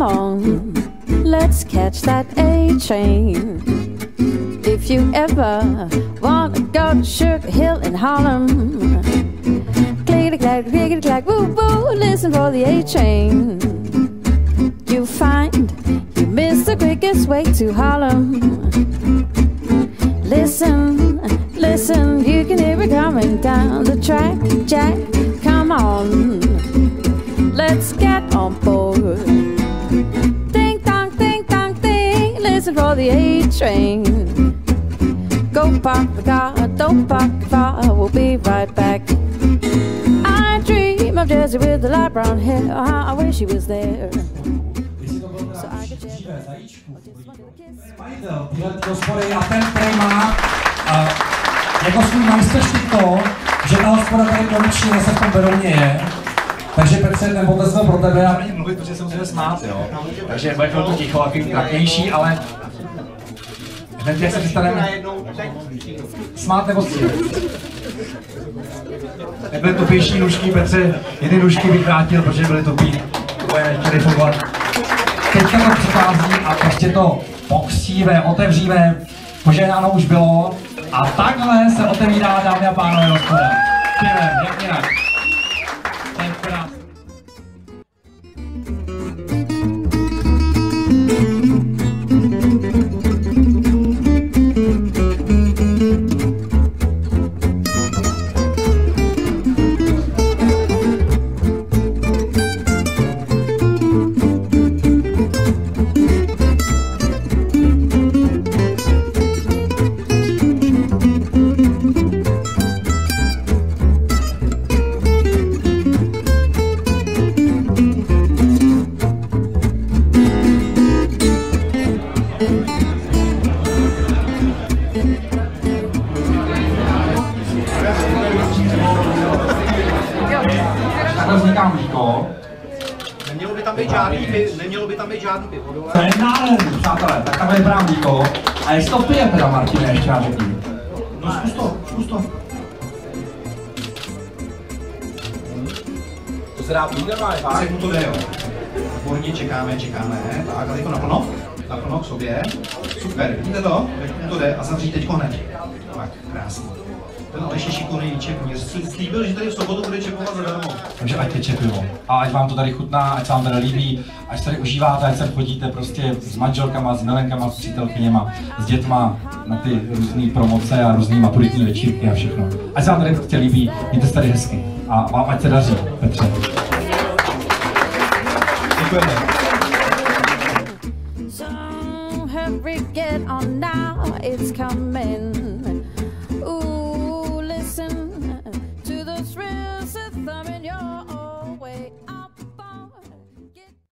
on, let's catch that A train. If you ever wanna go to Sugar Hill in Harlem, clickety-clack, clickety-clack, woo-woo, listen for the A train. You'll find you missed the quickest way to Harlem. Listen, listen, you can hear it coming down the track. Jack, come on, let's get on board. Ding dong, ding dong, ding, listen for the A train. Go park the car, don't park the car, we'll be right back. I dream of Jessie with the light brown hair, I wish he was there. So I could majitel tyhle hospody a ten, který má jako svůj majstrštyk to, že ta hospoda tady konečně zase v tom Berouně je. Takže Petře, ten potaz byl pro tebe, já není mluvit, protože se musíme smát, jo. Takže bude chvilku ticho, takový kratnější, ale hned jak se přestaneme smát nebo střílet. Nebyly tupější nůžky, Petře, jedny nůžky bych vrátil, protože byly tupý, bude nechtěli fungovat. Teďka to přichází a prostě to pokříme, otevříme, požehnáno už bylo a takhle se otevírá, dámy a pánové, hospoda. Pěvem, jak jinak. To je krásný. Vzniká mlíko. Nemělo by tam být žádný pivo. To je nádherný, přátelé, tak takhle vypadá mlíko. A jestli to pije teda, Martine, ještě já řekni. No zkus to. To se dá pít, Tak mu to jde, jo. Výborně, čekáme, tak, a teď to naplno k sobě. Super, vidíte to? Jak mu to jde a zavřít teďko hned. Tak, krásný. Ten Aleš je šikovný čepníř. Slíbil, že tady v sobotu bude čepovat zadarmo. Takže ať teče pivo. A ať vám to tady chutná, ať se vám tady líbí, ať se tady užíváte, ať sem chodíte prostě s manželkama, s milenkama, s přítelkyněma, s dětma na ty různé promoce a různé maturitní večírky a všechno. Ať se vám tady prostě líbí, mějte se tady hezky. A vám ať se daří, Petře. Děkujeme. get on now, it's coming. Ooh, listen to the thrills that thumb in your